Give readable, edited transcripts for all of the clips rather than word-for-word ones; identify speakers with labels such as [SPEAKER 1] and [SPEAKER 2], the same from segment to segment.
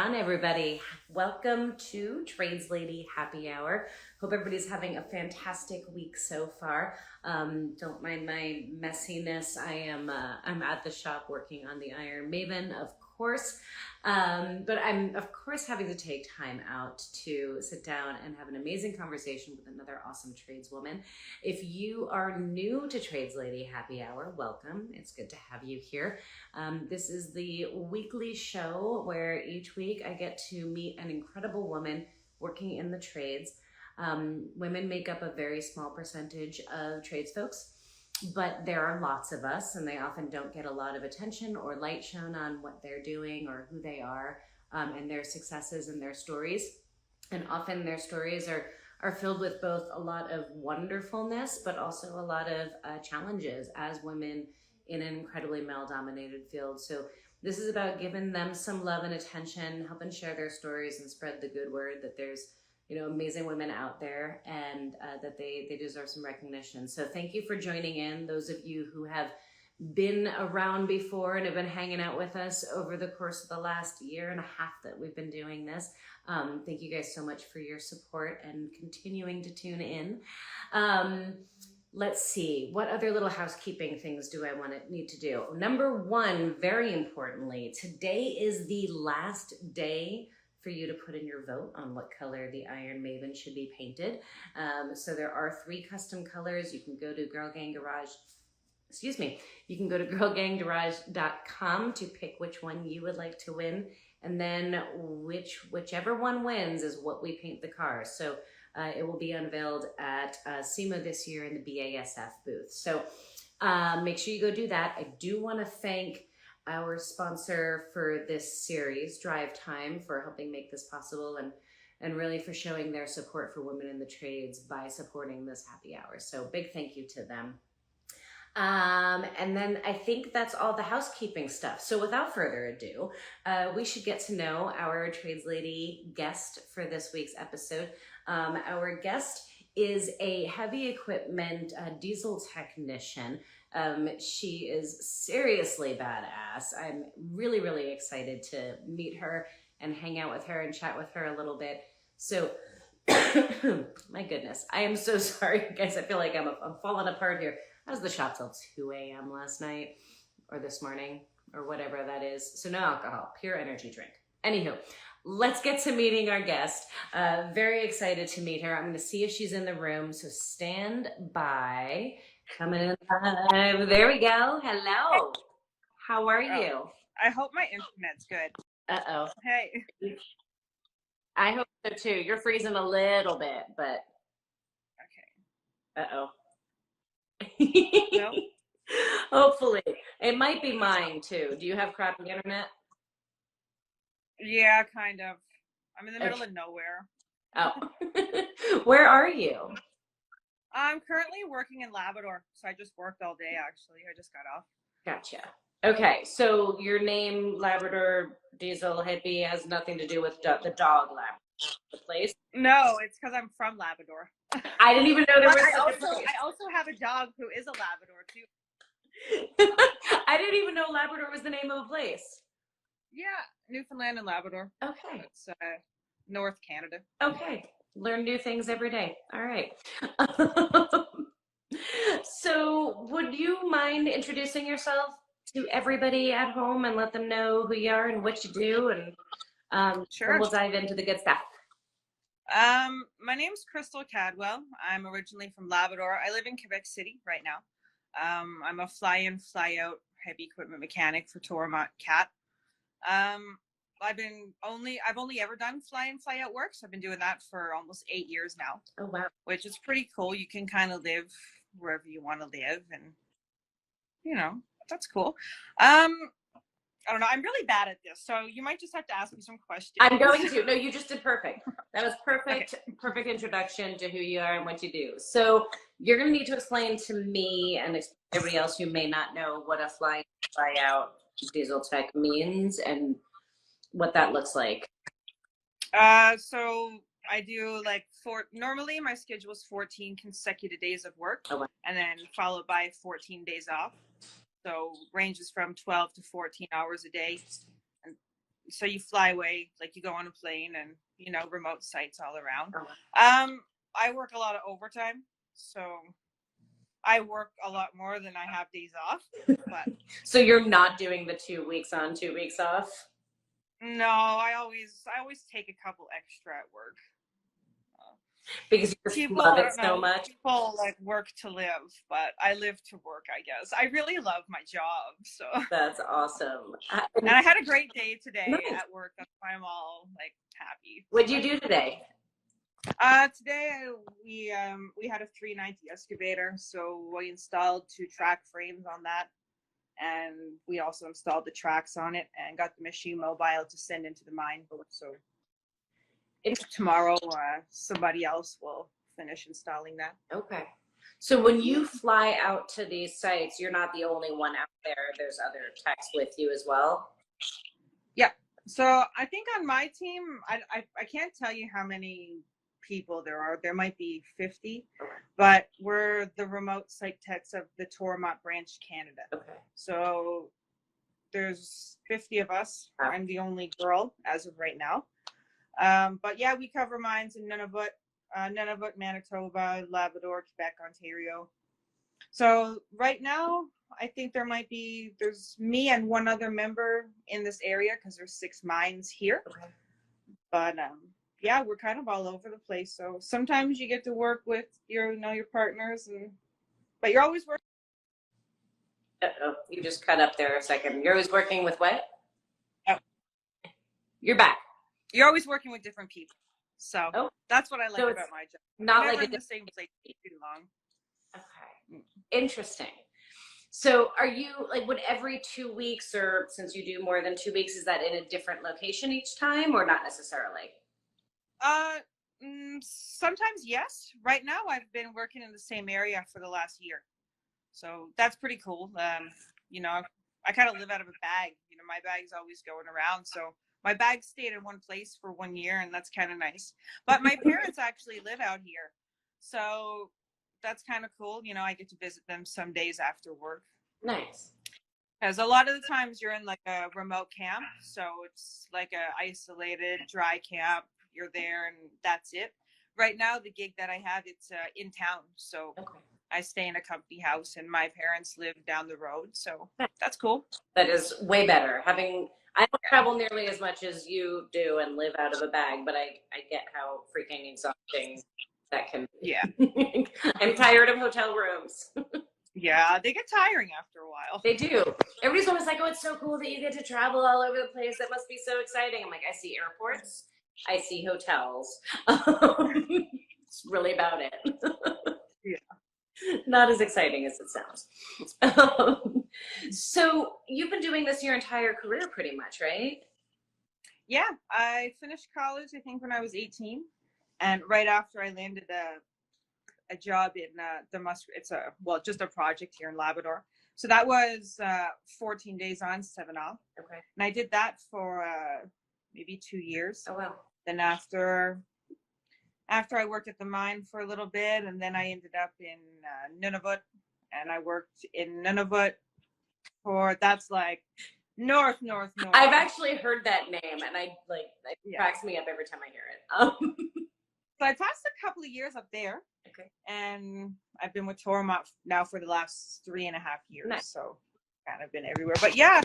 [SPEAKER 1] on, everybody? Welcome to Trades Lady Happy Hour. Hope everybody's having a fantastic week so far. Don't mind my messiness. I'm at the shop working on the Iron Maven, of course. But I'm, of course, having to take time out to sit down and have an amazing conversation with another awesome tradeswoman. If you are new to Trades Lady Happy Hour, welcome. It's good to have you here. This is the weekly show where each week I get to meet an incredible woman working in the trades. Women make up a very small percentage of trades folks, but there are lots of us, and they often don't get a lot of attention or light shown on what they're doing or who they are, and their successes and their stories. And often their stories are filled with both a lot of wonderfulness, but also a lot of challenges as women in an incredibly male-dominated field. So this is about giving them some love and attention, helping share their stories and spread the good word that there's amazing women out there, and that they deserve some recognition. So thank you for joining in. Those of you who have been around before and have been hanging out with us over the course of the last year and a half that we've been doing this. Thank you guys so much for your support and continuing to tune in. Let's see, what other little housekeeping things do I need to do? Number one, very importantly, today is the last day for you to put in your vote on what color the Iron Maven should be painted. So there are 3 custom colors. You can go to girlganggarage.com to pick which one you would like to win. And then whichever one wins is what we paint the car. So it will be unveiled at SEMA this year in the BASF booth. So make sure you go do that. I do want to thank our sponsor for this series, Drive Time, for helping make this possible and really for showing their support for women in the trades by supporting this happy hour. So big thank you to them. And then I think that's all the housekeeping stuff. So without further ado, we should get to know our Trades Lady guest for this week's episode. Our guest is a heavy equipment diesel technician. She is seriously badass. I'm really, really excited to meet her and hang out with her and chat with her a little bit. So, my goodness, I am so sorry, guys. I feel like I'm falling apart here. I was at the shop till 2 a.m. last night or this morning or whatever that is. So no alcohol, pure energy drink. Anywho, let's get to meeting our guest. Very excited to meet her. I'm going to see if she's in the room. So stand by. Coming in live. There we go. Hello. How are you?
[SPEAKER 2] I hope my internet's good.
[SPEAKER 1] Uh-oh.
[SPEAKER 2] Hey.
[SPEAKER 1] I hope so too. You're freezing a little bit, but.
[SPEAKER 2] Okay.
[SPEAKER 1] Uh-oh.
[SPEAKER 2] Nope.
[SPEAKER 1] Hopefully. It might be mine too. Do you have crappy internet?
[SPEAKER 2] Yeah, kind of. I'm in the middle of nowhere.
[SPEAKER 1] Oh. Where are you?
[SPEAKER 2] I'm currently working in Labrador, so I just worked all day, actually. I just got off.
[SPEAKER 1] Gotcha. Okay, so your name, Labrador Diesel Hippie, has nothing to do with the dog lab, the place?
[SPEAKER 2] No, it's because I'm from Labrador.
[SPEAKER 1] I didn't even know there was
[SPEAKER 2] I also have a dog who is a Labrador, too.
[SPEAKER 1] I didn't even know Labrador was the name of a place.
[SPEAKER 2] Yeah, Newfoundland and Labrador.
[SPEAKER 1] Okay.
[SPEAKER 2] It's North Canada.
[SPEAKER 1] Okay. Learn new things every day. All right. So would you mind introducing yourself to everybody at home and let them know who you are and what you do? And
[SPEAKER 2] sure.
[SPEAKER 1] We'll dive into the good stuff.
[SPEAKER 2] My name's Crystal Cadwell. I'm originally from Labrador. I live in Quebec City right now. I'm a fly-in, fly-out heavy equipment mechanic for Toromont Cat. I've only ever done fly-in, fly-out work, so I've been doing that for almost 8 years now.
[SPEAKER 1] Oh, wow.
[SPEAKER 2] Which is pretty cool. You can kind of live wherever you want to live, and, that's cool. I don't know. I'm really bad at this, so you might just have to ask me some questions.
[SPEAKER 1] I'm going to. No, you just did perfect. That was perfect.
[SPEAKER 2] Okay.
[SPEAKER 1] Perfect introduction to who you are and what you do. So you're going to need to explain to me and everybody else who may not know what a fly-in, fly-out diesel tech means and what that looks like.
[SPEAKER 2] So I do normally my schedule is 14 consecutive days of work, and then followed by 14 days off. So ranges from 12 to 14 hours a day. And So you fly away, like you go on a plane and, remote sites all around.
[SPEAKER 1] Oh.
[SPEAKER 2] I work a lot of overtime, so I work a lot more than I have days off. But
[SPEAKER 1] So you're not doing the 2 weeks on, 2 weeks off?
[SPEAKER 2] no, I always take a couple extra at work.
[SPEAKER 1] Because you just
[SPEAKER 2] People,
[SPEAKER 1] love
[SPEAKER 2] I
[SPEAKER 1] it
[SPEAKER 2] don't
[SPEAKER 1] so
[SPEAKER 2] know,
[SPEAKER 1] much?
[SPEAKER 2] people like work to live, but I live to work, I guess. I really love my job, so.
[SPEAKER 1] That's awesome.
[SPEAKER 2] And I had a great day today
[SPEAKER 1] Nice.
[SPEAKER 2] at work. That's why I'm all like happy.
[SPEAKER 1] What'd you do today?
[SPEAKER 2] Today we had a 390 excavator, so we installed 2 track frames on that, and we also installed the tracks on it and got the machine mobile to send into the mine. So tomorrow, somebody else will finish installing that.
[SPEAKER 1] Okay. So when you fly out to these sites, you're not the only one out there. There's other techs with you as well.
[SPEAKER 2] Yeah. So I think on my team, I can't tell you how many people there are. There might be 50, but we're the remote site techs of the Toromont branch, Canada.
[SPEAKER 1] Okay.
[SPEAKER 2] So there's 50 of us. I'm the only girl as of right now. But yeah, we cover mines in Nunavut, Manitoba, Labrador, Quebec, Ontario. So right now, I think there's me and one other member in this area because there's 6 mines here.
[SPEAKER 1] Okay.
[SPEAKER 2] But yeah, we're kind of all over the place. So sometimes you get to work with your partners, but you're always working.
[SPEAKER 1] Uh-oh, you just cut up there a second. You're always working with what?
[SPEAKER 2] Oh.
[SPEAKER 1] You're back.
[SPEAKER 2] You're always working with different people. So that's what I like
[SPEAKER 1] So
[SPEAKER 2] about my job.
[SPEAKER 1] Not
[SPEAKER 2] Never
[SPEAKER 1] like
[SPEAKER 2] in the same place too long.
[SPEAKER 1] Okay. Interesting. So are you like, would every 2 weeks, or since you do more than 2 weeks, is that in a different location each time, or not necessarily?
[SPEAKER 2] Sometimes yes. Right now I've been working in the same area for the last year. So that's pretty cool. I kind of live out of a bag. My bag's always going around. So my bag stayed in one place for 1 year, and that's kind of nice. But my parents actually live out here. So that's kind of cool. I get to visit them some days after work.
[SPEAKER 1] Nice.
[SPEAKER 2] Because a lot of the times you're in like a remote camp. So it's like a isolated, dry camp. You're there and that's it. Right now, the gig that I have, it's in town. So I stay in a company house, and my parents live down the road. So that's cool.
[SPEAKER 1] That is way better. I don't travel nearly as much as you do and live out of a bag, but I get how freaking exhausting that can be.
[SPEAKER 2] Yeah.
[SPEAKER 1] I'm tired of hotel rooms.
[SPEAKER 2] Yeah, they get tiring after a while.
[SPEAKER 1] They do. Everybody's always like, oh, it's so cool that you get to travel all over the place. That must be so exciting. I'm like, I see airports. I see hotels. It's really about it. Yeah. Not as exciting as it sounds. So you've been doing this your entire career pretty much, right?
[SPEAKER 2] Yeah, I finished college, I think, when I was 18. And right after I landed a job in just a project here in Labrador. So that was 14 days on, 7 off.
[SPEAKER 1] Okay.
[SPEAKER 2] And I did that for maybe 2 years.
[SPEAKER 1] Oh, wow.
[SPEAKER 2] Then after I worked at the mine for a little bit, and then I ended up in Nunavut, and I worked in Nunavut that's like north.
[SPEAKER 1] I've actually heard that name, and it cracks me up every time I hear it.
[SPEAKER 2] So I passed a couple of years up there.
[SPEAKER 1] Okay.
[SPEAKER 2] And I've been with Toromont now for the last 3.5 years.
[SPEAKER 1] Nice.
[SPEAKER 2] So kind of been everywhere. But yeah,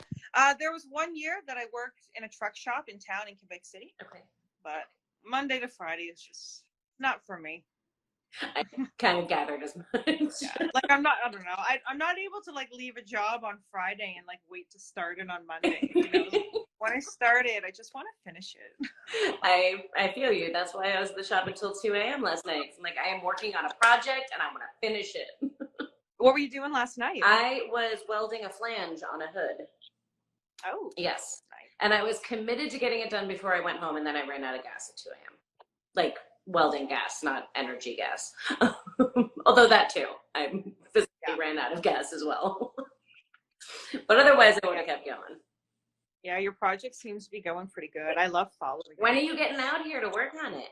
[SPEAKER 2] there was 1 year that I worked in a truck shop in town in Quebec City.
[SPEAKER 1] Okay.
[SPEAKER 2] But Monday to Friday is just not for me.
[SPEAKER 1] I kind of gathered as much.
[SPEAKER 2] Yeah, like I don't know. I'm not able to like leave a job on Friday and like wait to start it on Monday. When I started, I just want to finish it.
[SPEAKER 1] I feel you. That's why I was at the shop until 2 a.m. last night. I'm like, I am working on a project and I want to finish it.
[SPEAKER 2] What were you doing last night?
[SPEAKER 1] I was welding a flange on a hood.
[SPEAKER 2] Oh.
[SPEAKER 1] Yes. Nice. And I was committed to getting it done before I went home, and then I ran out of gas at 2 a.m. Like welding gas, not energy gas. Although that too. I physically ran out of gas as well. But otherwise, I would have kept going.
[SPEAKER 2] Yeah, your project seems to be going pretty good. I love following it.
[SPEAKER 1] When are you getting out here to work on it?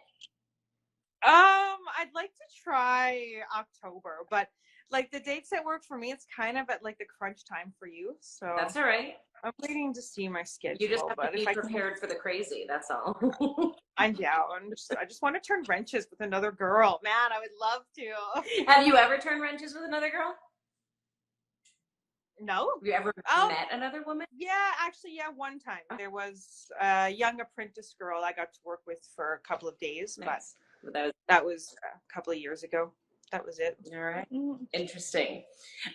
[SPEAKER 2] I'd like to try October, but like the dates that work for me, it's kind of at like the crunch time for you. So
[SPEAKER 1] That's all right.
[SPEAKER 2] I'm waiting to see my
[SPEAKER 1] You just
[SPEAKER 2] schedule.
[SPEAKER 1] have to
[SPEAKER 2] But if
[SPEAKER 1] be
[SPEAKER 2] I can,
[SPEAKER 1] prepared for the crazy. That's all.
[SPEAKER 2] I'm down. I just want to turn wrenches with another girl. Man, I would love to.
[SPEAKER 1] Have you ever turned wrenches with another girl?
[SPEAKER 2] No.
[SPEAKER 1] Have you ever
[SPEAKER 2] Um,
[SPEAKER 1] met another woman?
[SPEAKER 2] yeah, actually, yeah, one time there was a young apprentice girl I got to work with for a couple of days,
[SPEAKER 1] Nice.
[SPEAKER 2] that was a couple of years ago. That was it.
[SPEAKER 1] All right.
[SPEAKER 2] Mm,
[SPEAKER 1] Interesting.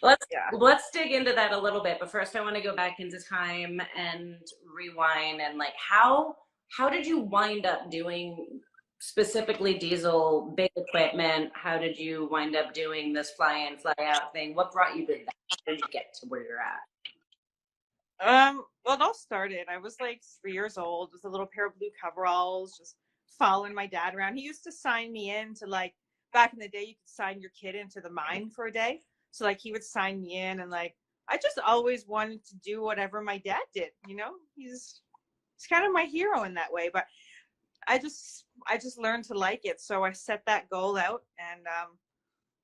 [SPEAKER 2] yeah.
[SPEAKER 1] Let's dig into that a little bit. But first I want to go back into time and rewind and like how did you wind up doing specifically diesel big equipment? How did you wind up doing this fly in, fly out thing? What brought you to that? How did you get to where you're at?
[SPEAKER 2] Well, it all started. I was like 3 years old with a little pair of blue coveralls, just following my dad around. He used to sign me in to like back in the day, you could sign your kid into the mine for a day. So like he would sign me in, and like I just always wanted to do whatever my dad did. You know, he's kind of my hero in that way. But I just learned to like it. So I set that goal out, and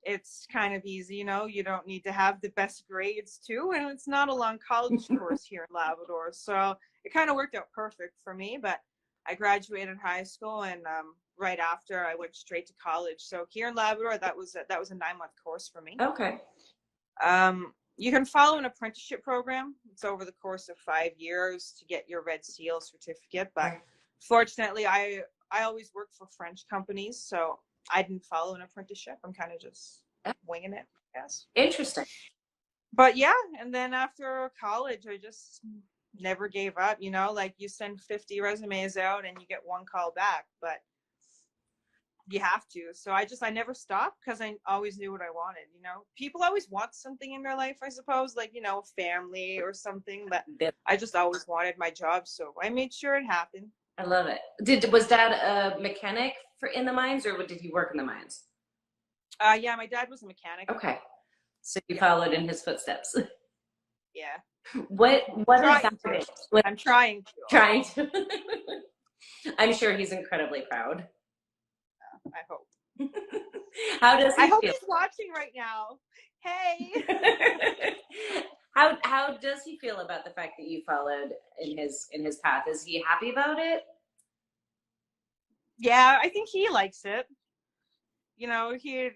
[SPEAKER 2] it's kind of easy, you know, you don't need to have the best grades too, and it's not a long college course here in Labrador, so it kind of worked out perfect for me. But I graduated high school, and right after I went straight to college. So here in Labrador, that was a 9-month course for me.
[SPEAKER 1] Okay.
[SPEAKER 2] You can follow an apprenticeship program. It's over the course of 5 years to get your Red Seal certificate, but fortunately I always worked for French companies, so I didn't follow an apprenticeship. I'm kind of just winging it, I guess.
[SPEAKER 1] Interesting.
[SPEAKER 2] But yeah, and then after college, I just never gave up. You know, like you send 50 resumes out and you get one call back, but you have to. So I never stopped because I always knew what I wanted. You know, people always want something in their life, I suppose, like, you know, family or something. But I just always wanted my job, so I made sure it happened.
[SPEAKER 1] I love it. Was Dad a mechanic for in the mines, or did he work in the mines?
[SPEAKER 2] Yeah, my dad was a mechanic.
[SPEAKER 1] Okay, so you
[SPEAKER 2] Yeah.
[SPEAKER 1] followed in his footsteps.
[SPEAKER 2] Yeah.
[SPEAKER 1] What is that?
[SPEAKER 2] I'm trying to.
[SPEAKER 1] Trying to. I'm sure he's incredibly proud.
[SPEAKER 2] I hope.
[SPEAKER 1] How does he
[SPEAKER 2] I hope
[SPEAKER 1] feel?
[SPEAKER 2] he's watching right now. Hey.
[SPEAKER 1] How does he feel about the fact that you followed in his path? Is he happy about it?
[SPEAKER 2] Yeah, I think he likes it. You know, he'd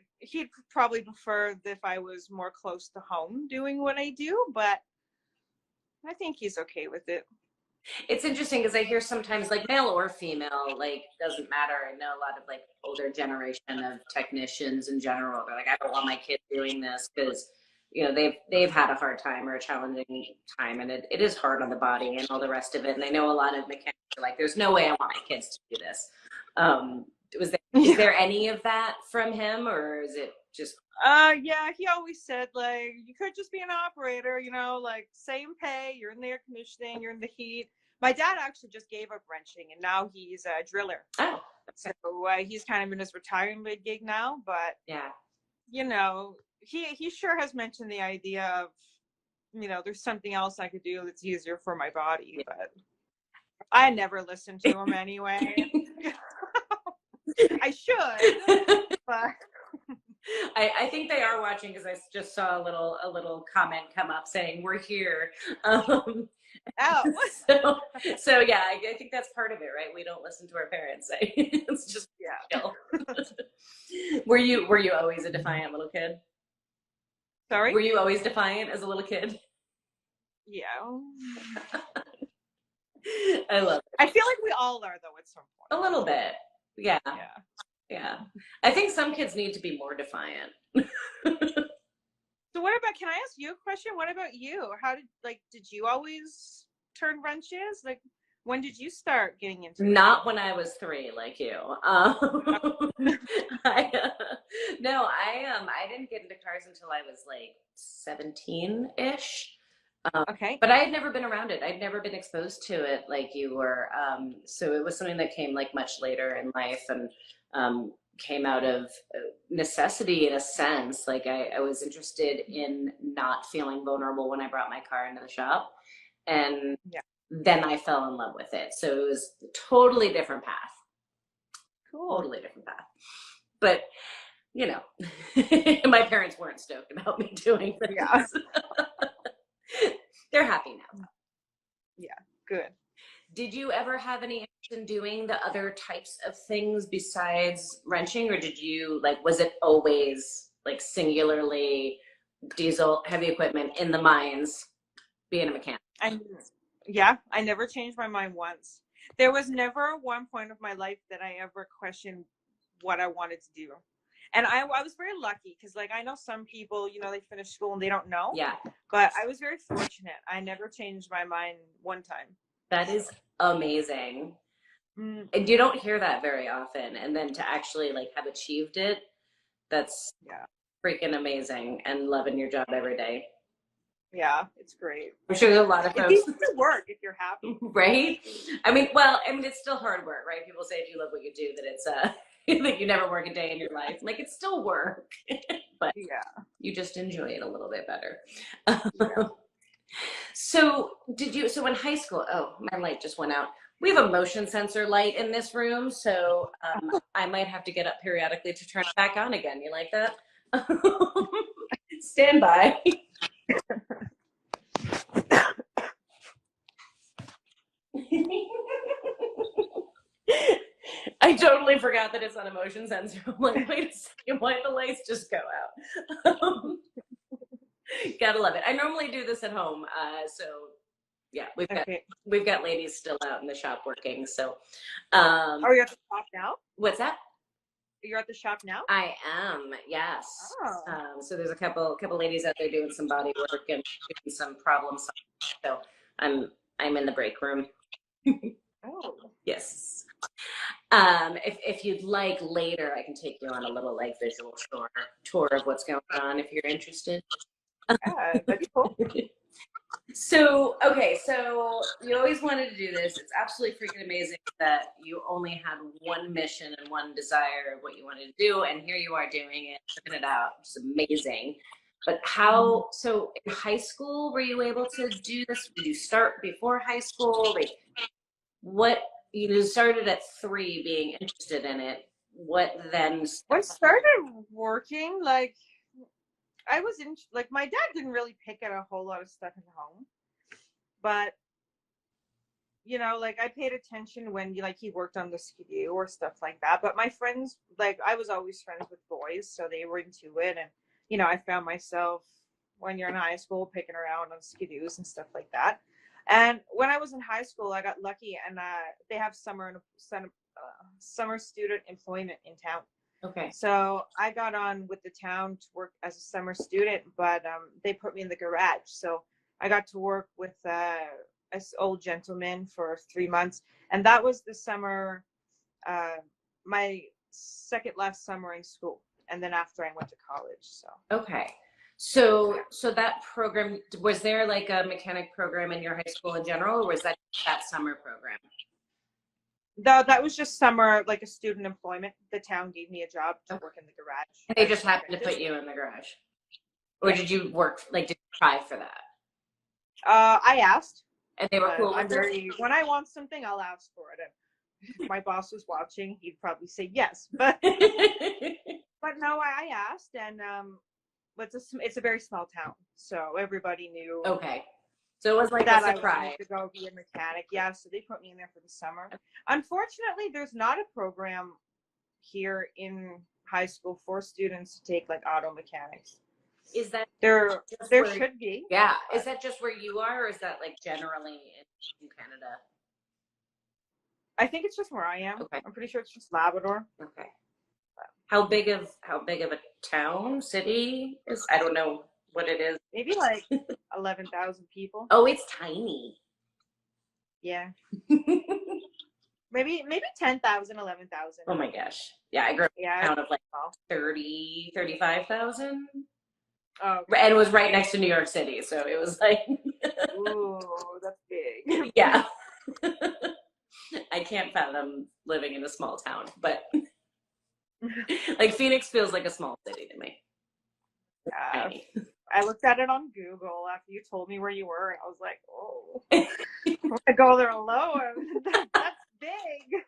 [SPEAKER 2] probably prefer if I was more close to home doing what I do, but I think he's okay with it.
[SPEAKER 1] It's interesting because I hear sometimes like male or female, like doesn't matter. I know a lot of like older generation of technicians in general. They're like, I don't want my kids doing this because you know they've had a hard time or a challenging time, and it is hard on the body and all the rest of it. And I know a lot of mechanics are like, there's no way I want my kids to do this. Is there any of that from him, or is it just
[SPEAKER 2] Yeah, he always said like you could just be an operator, you know, like same pay, you're in the air conditioning, you're in the heat. My dad actually just gave up wrenching, and now he's a driller.
[SPEAKER 1] oh
[SPEAKER 2] So he's kind of in his retirement gig now, but
[SPEAKER 1] yeah.
[SPEAKER 2] you know, he sure has mentioned the idea of, you know, there's something else I could do that's easier for my body,
[SPEAKER 1] Yeah.
[SPEAKER 2] but I never listened to him anyway. I should, but
[SPEAKER 1] I think they are watching because I just saw a little comment come up saying we're here.
[SPEAKER 2] oh.
[SPEAKER 1] So yeah, I think that's part of it, right? We don't listen to our parents say. It's just chill. Were you always a defiant little kid?
[SPEAKER 2] Sorry?
[SPEAKER 1] Were you always defiant as a little kid?
[SPEAKER 2] Yeah.
[SPEAKER 1] I love it.
[SPEAKER 2] I feel like we all are though at some point.
[SPEAKER 1] A little bit. Yeah.
[SPEAKER 2] Yeah.
[SPEAKER 1] Yeah. I think some kids need to be more defiant.
[SPEAKER 2] So what about, can I ask you a question? What about you? How did you always turn wrenches? Like, when did you start getting into it?
[SPEAKER 1] Not when I was 3, like you. No, I didn't get into cars until I was like 17-ish.
[SPEAKER 2] Okay.
[SPEAKER 1] But I had never been around it. I'd never been exposed to it like you were. So it was something that came like much later in life, and came out of necessity in a sense. Like I was interested in not feeling vulnerable when I brought my car into the shop. And then I fell in love with it. So it was a totally different path.
[SPEAKER 2] Cool.
[SPEAKER 1] Totally different path. But you know, my parents weren't stoked about me doing
[SPEAKER 2] Yeah.
[SPEAKER 1] this. They're happy now.
[SPEAKER 2] Yeah. Good.
[SPEAKER 1] Did you ever have any interest in doing the other types of things besides wrenching, or did you like, was it always like singularly diesel heavy equipment in the mines being a mechanic?
[SPEAKER 2] I Yeah, I never changed my mind once. There was never one point of my life that I ever questioned what I wanted to do. And I was very lucky because, like, I know some people, they finish school and they don't know,
[SPEAKER 1] Yeah,
[SPEAKER 2] but I was very fortunate. I never changed my mind one time.
[SPEAKER 1] that is amazing.
[SPEAKER 2] Mm,
[SPEAKER 1] And you don't hear that very often. And then to actually like have achieved it, that's
[SPEAKER 2] yeah,
[SPEAKER 1] freaking amazing and loving your job every day.
[SPEAKER 2] yeah, it's great.
[SPEAKER 1] I'm sure there's a lot of
[SPEAKER 2] It's
[SPEAKER 1] folks,
[SPEAKER 2] easy to work if you're happy.
[SPEAKER 1] right? I mean, it's still hard work, right? People say if you love what you do, that it's that you never work a day in your life. Like it's still work, but
[SPEAKER 2] Yeah,
[SPEAKER 1] you just enjoy it a little bit better.
[SPEAKER 2] yeah.
[SPEAKER 1] So in high school, oh, my light just went out. We have a motion sensor light in this room, so I might have to get up periodically to turn it back on again. You like that? Stand by. I totally forgot that it's on a motion sensor. I'm like, wait a second, why did the lights just go out? Gotta love it. I normally do this at home, so yeah,
[SPEAKER 2] Okay.
[SPEAKER 1] we've got ladies still out in the shop working. So,
[SPEAKER 2] Are you at the shop now?
[SPEAKER 1] what's that?
[SPEAKER 2] You're at the shop now?
[SPEAKER 1] I am, yes.
[SPEAKER 2] Oh.
[SPEAKER 1] So there's a couple ladies out there doing some body work and doing some problem solving. So I'm in the break room.
[SPEAKER 2] Oh.
[SPEAKER 1] Yes. If you'd like later, I can take you on a little like visual tour of what's going on if you're interested.
[SPEAKER 2] Yeah, that'd be cool.
[SPEAKER 1] So, okay, so you always wanted to do this. It's absolutely freaking amazing that you only had one mission and one desire of what you wanted to do, and here you are doing it, flipping it out. It's amazing. But so in high school, were you able to do this? Did you start before high school? Like, what, you started at 3 being interested in it. What then?
[SPEAKER 2] When I started working, like, I was in, like, my dad didn't really pick at a whole lot of stuff in home, but like, I paid attention when he worked on the skidoo or stuff like that. But my friends, like, I was always friends with boys, so they were into it, and I found myself when you're in high school picking around on skidoos and stuff like that. And when I was in high school, I got lucky, and they have summer student employment in town.
[SPEAKER 1] Okay.
[SPEAKER 2] So I got on with the town to work as a summer student, but they put me in the garage. So I got to work with this old gentleman for 3 months, and that was the summer, my second last summer in school, and then after I went to college. So
[SPEAKER 1] Okay. So that program, was there like a mechanic program in your high school in general, or was that summer program?
[SPEAKER 2] that was just summer, like a student employment. The town gave me a job to work in the garage.
[SPEAKER 1] And they just happened to put you in the garage? Or did you work, like, did you try for that?
[SPEAKER 2] I asked.
[SPEAKER 1] And they were cool with
[SPEAKER 2] it? When I want something, I'll ask for it. And if my boss was watching, he'd probably say yes. But no, I asked, and it's a very small town, so everybody knew.
[SPEAKER 1] Okay. So it was like
[SPEAKER 2] that
[SPEAKER 1] a surprise.
[SPEAKER 2] I wanted to go be a mechanic. Yeah, so they put me in there for the summer. Unfortunately, there's not a program here in high school for students to take like auto mechanics.
[SPEAKER 1] Is that
[SPEAKER 2] there should be?
[SPEAKER 1] Yeah. Is that just where you are, or is that like generally in Canada?
[SPEAKER 2] I think it's just where I am.
[SPEAKER 1] Okay.
[SPEAKER 2] I'm pretty sure it's just Labrador.
[SPEAKER 1] Okay. How big of a town, city is? I don't know what it is.
[SPEAKER 2] Maybe like 11,000 people.
[SPEAKER 1] Oh, it's tiny.
[SPEAKER 2] Yeah. maybe 10,000, 11,000.
[SPEAKER 1] Oh my gosh. Yeah, I grew up in a town of like 30, 35,000.
[SPEAKER 2] Oh. Okay.
[SPEAKER 1] And it was right next to New York City, so it was like
[SPEAKER 2] ooh, that's big.
[SPEAKER 1] Yeah. I can't fathom living in a small town, but like Phoenix feels like a small city to me.
[SPEAKER 2] I looked at it on Google after you told me where you were, and I was like, oh, I go there alone. That's big.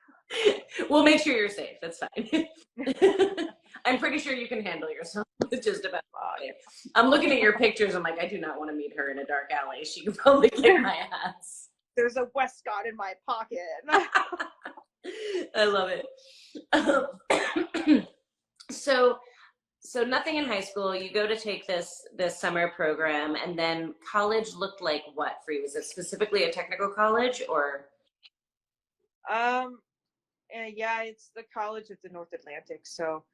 [SPEAKER 1] We'll make sure you're safe. That's fine. I'm pretty sure you can handle yourself with just about it. I'm looking at your pictures. I'm like, I do not want to meet her in a dark alley. She could probably kick my ass.
[SPEAKER 2] There's a Westcott in my pocket.
[SPEAKER 1] I love it. So nothing in high school. You go to take this summer program, and then college looked like what for you? Was it specifically a technical college or?
[SPEAKER 2] Yeah, it's the College of the North Atlantic. So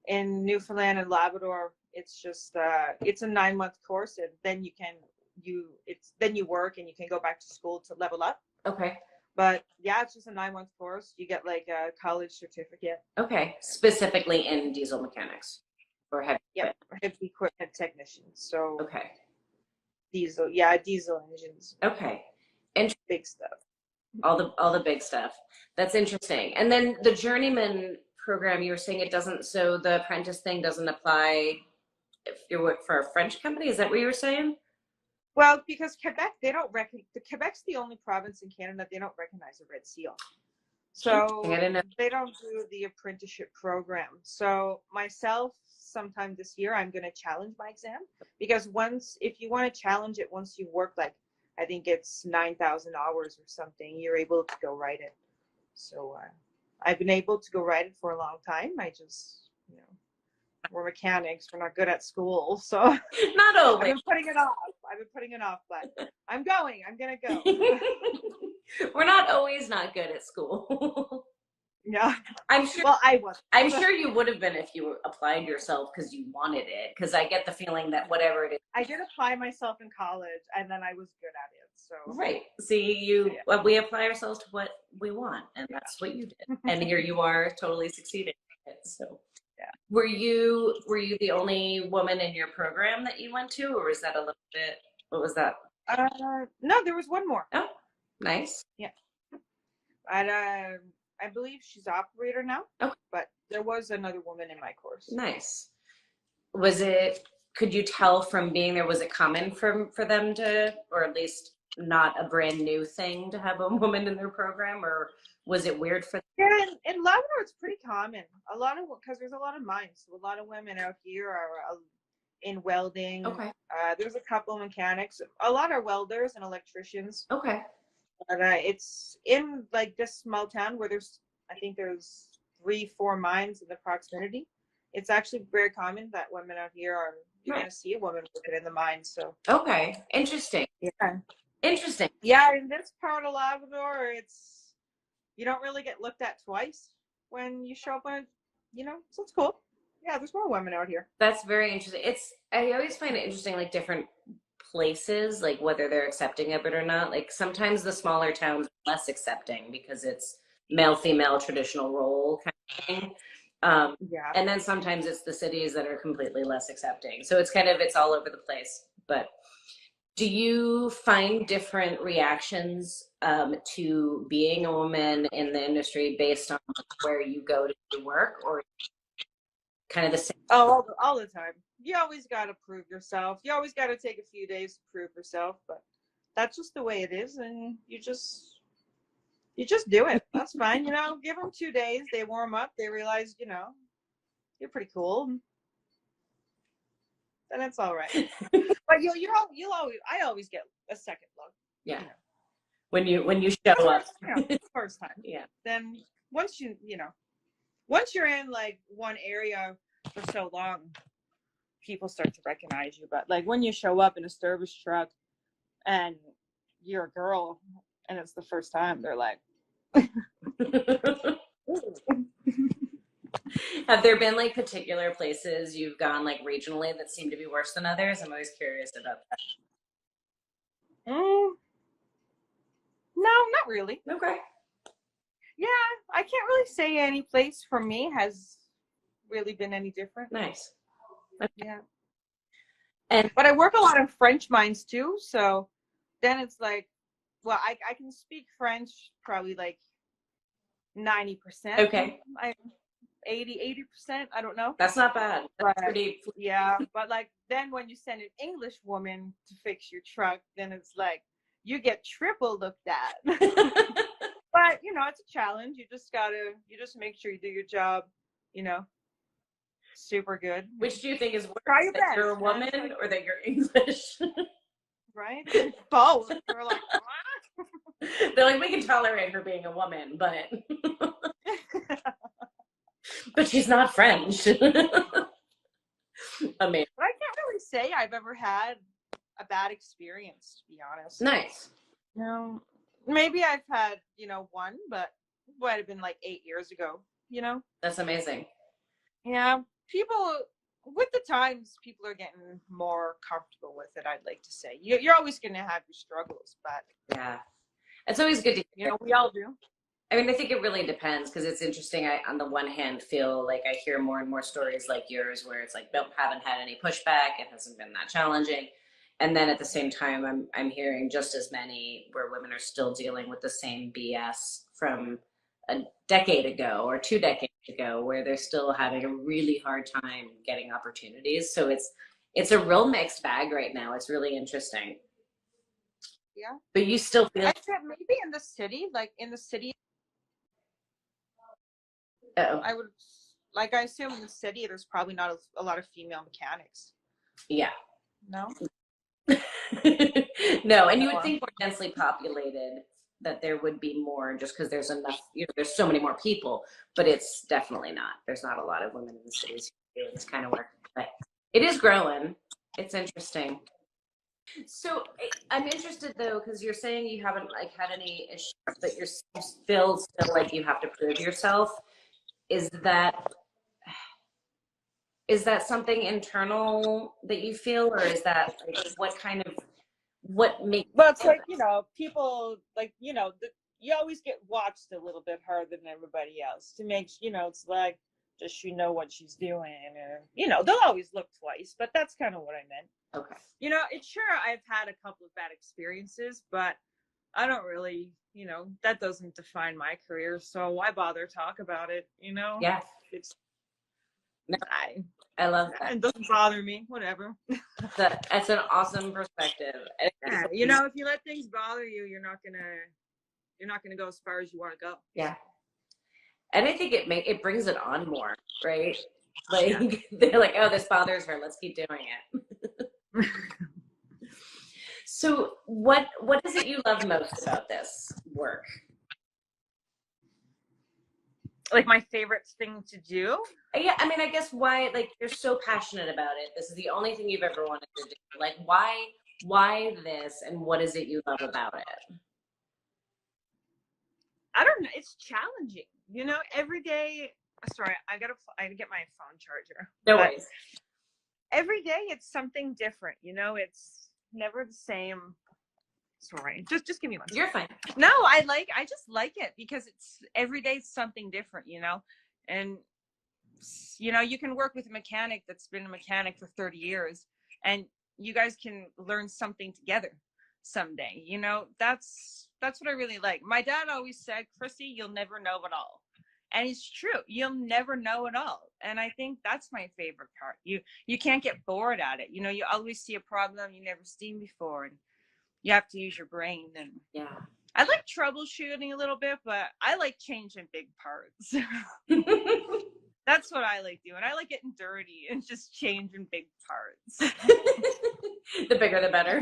[SPEAKER 2] in Newfoundland and Labrador, it's just it's a 9-month course, and then you work and you can go back to school to level up.
[SPEAKER 1] Okay.
[SPEAKER 2] But yeah, it's just a 9-month course. You get like a college certificate.
[SPEAKER 1] Okay, specifically in diesel mechanics or heavy.
[SPEAKER 2] Yep, heavy equipment technician. So
[SPEAKER 1] Okay.
[SPEAKER 2] diesel engines.
[SPEAKER 1] Okay.
[SPEAKER 2] Big stuff.
[SPEAKER 1] All the big stuff. That's interesting. And then the journeyman program, you were saying it doesn't. So the apprentice thing doesn't apply if you work for a French company. Is that what you were saying?
[SPEAKER 2] Well, because Quebec, Quebec's the only province in Canada they don't recognize a red seal. So they don't do the apprenticeship program. So myself, sometime this year, I'm going to challenge my exam, because if you want to challenge it, once you work like, I think it's 9,000 hours or something, you're able to go write it. So I've been able to go write it for a long time. I just, we're mechanics. We're not good at school. So
[SPEAKER 1] not always.
[SPEAKER 2] I've been putting it off, but I'm going to go.
[SPEAKER 1] We're not always not good at school.
[SPEAKER 2] Yeah.
[SPEAKER 1] I'm sure.
[SPEAKER 2] Well, I was.
[SPEAKER 1] I'm sure you would have been if you applied yourself because you wanted it. Because I get the feeling that whatever it is.
[SPEAKER 2] I did apply myself in college, and then I was good at it. So.
[SPEAKER 1] Right. See, we apply ourselves to what we want, and that's what you did. And here you are, totally succeeding at it. So.
[SPEAKER 2] Yeah.
[SPEAKER 1] Were you the only woman in your program that you went to, or was that a little bit? What was that?
[SPEAKER 2] No, there was one more.
[SPEAKER 1] Oh, nice.
[SPEAKER 2] Yeah. And I believe she's operator now.
[SPEAKER 1] Okay.
[SPEAKER 2] But there was another woman in my course.
[SPEAKER 1] Nice. Was it? Could you tell from being there? Was it common for them to, or at least not a brand new thing to have a woman in their program, or was it weird for them?
[SPEAKER 2] Yeah, in Labrador it's pretty common. Because there's a lot of mines. So a lot of women out here are in welding.
[SPEAKER 1] Okay.
[SPEAKER 2] There's a couple of mechanics. A lot are welders and electricians.
[SPEAKER 1] Okay.
[SPEAKER 2] But it's in like this small town where I think there's 3-4 mines in the proximity. It's actually very common that women out here you're going to see a woman working in the mines. So. Okay.
[SPEAKER 1] Interesting.
[SPEAKER 2] Yeah.
[SPEAKER 1] Interesting.
[SPEAKER 2] Yeah, in this part of Labrador, you don't really get looked at twice when you show up on, so it's cool. Yeah, there's more women out here.
[SPEAKER 1] That's very interesting. I always find it interesting, like different places, like whether they're accepting of it or not. Like sometimes the smaller towns are less accepting because it's male, female, traditional role kind of thing.
[SPEAKER 2] Yeah.
[SPEAKER 1] And then sometimes it's the cities that are completely less accepting. So it's all over the place. But do you find different reactions to being a woman in the industry based on where you go to do work, or kind of the same?
[SPEAKER 2] Oh, all the time. You always got to prove yourself. You always got to take a few days to prove yourself, but that's just the way it is, and you just do it. That's fine. Give them 2 days. They warm up. They realize, you're pretty cool. Then it's all right. But I always get a second look.
[SPEAKER 1] Yeah. When you show up.
[SPEAKER 2] First time.
[SPEAKER 1] Yeah.
[SPEAKER 2] Then once you're in like one area for so long, people start to recognize you. But like when you show up in a service truck and you're a girl and it's the first time, they're like.
[SPEAKER 1] Have there been like particular places you've gone like regionally that seem to be worse than others? I'm always curious about that.
[SPEAKER 2] No, not really.
[SPEAKER 1] Okay.
[SPEAKER 2] Yeah, I can't really say any place for me has really been any different.
[SPEAKER 1] Nice.
[SPEAKER 2] Okay. Yeah. But I work a lot in French mines too, so then it's like, well, I can speak French probably like 90%.
[SPEAKER 1] Okay.
[SPEAKER 2] 80%, I don't know.
[SPEAKER 1] That's not bad. That's pretty.
[SPEAKER 2] Yeah, but like then when you send an English woman to fix your truck, then it's like you get triple looked at. But it's a challenge. You just make sure you do your job, super good.
[SPEAKER 1] Which do you think is worse,
[SPEAKER 2] Try your
[SPEAKER 1] that
[SPEAKER 2] best.
[SPEAKER 1] you're a woman or that you're English?
[SPEAKER 2] Right? Both. We're like,
[SPEAKER 1] They're like, we can tolerate her being a woman, but but she's not French. Amazing.
[SPEAKER 2] But I can't really say I've ever had a bad experience, to be honest.
[SPEAKER 1] Nice.
[SPEAKER 2] No, maybe I've had, one, but it might have been like 8 years ago,
[SPEAKER 1] That's amazing.
[SPEAKER 2] Yeah, people, with the times, people are getting more comfortable with it, I'd like to say. You're always going to have your struggles, but,
[SPEAKER 1] Yeah. It's always good to hear.
[SPEAKER 2] we all do.
[SPEAKER 1] I mean, I think it really depends because it's interesting. I, on the one hand, feel like I hear more and more stories like yours where it's like, nope, haven't had any pushback. It hasn't been that challenging. And then at the same time, I'm hearing just as many where women are still dealing with the same BS from a decade ago or 2 decades ago, where they're still having a really hard time getting opportunities. So it's a real mixed bag right now. It's really interesting.
[SPEAKER 2] Yeah.
[SPEAKER 1] But you still feel
[SPEAKER 2] I said maybe in the city,
[SPEAKER 1] uh-oh.
[SPEAKER 2] I assume in the city, there's probably not a lot of female mechanics.
[SPEAKER 1] Yeah.
[SPEAKER 2] No?
[SPEAKER 1] No, and you would think more densely populated that there would be more just because there's enough, there's so many more people, but it's definitely not. There's not a lot of women in the cities doing this kind of work, but it is growing. It's interesting. So I'm interested though, because you're saying you haven't like had any issues, but you're still like you have to prove yourself. Is that something internal that you feel, or is that like what makes?
[SPEAKER 2] Well, it's like, people like, you always get watched a little bit harder than everybody else to make, it's like, does she know what she's doing? Or, they'll always look twice, but that's kind of what I meant.
[SPEAKER 1] Okay.
[SPEAKER 2] It's sure I've had a couple of bad experiences, but I don't really, that doesn't define my career. So why bother talk about it?
[SPEAKER 1] Yeah.
[SPEAKER 2] No,
[SPEAKER 1] I love that.
[SPEAKER 2] It doesn't bother me. Whatever.
[SPEAKER 1] That's an awesome perspective.
[SPEAKER 2] Yeah, if you let things bother you, you're not gonna go as far as you want to go.
[SPEAKER 1] Yeah. And I think it brings it on more, right? Like they're like, oh, this bothers her. Let's keep doing it. So what is it you love most about this work?
[SPEAKER 2] Like my favorite thing to do?
[SPEAKER 1] Yeah, I mean, I guess why, like, you're so passionate about it. This is the only thing you've ever wanted to do. Like, why this, and what is it you love about it?
[SPEAKER 2] I don't know. It's challenging. Every day. Sorry, I gotta get my phone charger.
[SPEAKER 1] No worries.
[SPEAKER 2] Every day it's something different. It's never the same. Sorry, just give me one second.
[SPEAKER 1] You're fine.
[SPEAKER 2] No, I just like it because it's every day something different, and you can work with a mechanic that's been a mechanic for 30 years and you guys can learn something together someday. That's what I really like. My dad always said, Chrissy, you'll never know it all. And it's true. You'll never know it all. And I think that's my favorite part. You can't get bored at it. You always see a problem you never seen before, and you have to use your brain. And
[SPEAKER 1] yeah,
[SPEAKER 2] I like troubleshooting a little bit, but I like changing big parts. That's what I like doing. I like getting dirty and just changing big parts.
[SPEAKER 1] The bigger, the better.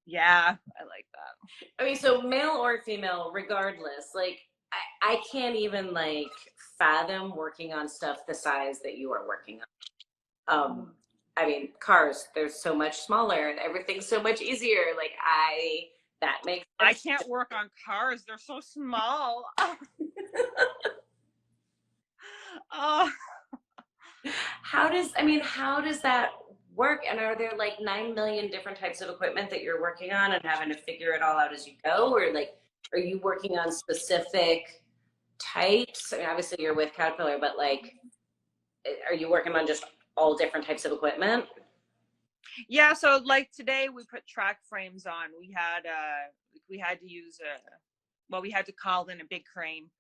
[SPEAKER 2] Yeah, I like that.
[SPEAKER 1] I mean, so male or female, regardless, like, I can't even, like, fathom working on stuff the size that you are working on. I mean, cars, they're so much smaller and everything's so much easier. Like, that makes sense.
[SPEAKER 2] I can't work on cars. They're so small.
[SPEAKER 1] How does that work? And are there like 9 million different types of equipment that you're working on and having to figure it all out as you go? Or like, are you working on specific types? I mean, obviously you're with Caterpillar, but like, are you working on just all different types of equipment?
[SPEAKER 2] Yeah, so like today we put track frames on. We had to use we had to call in a big crane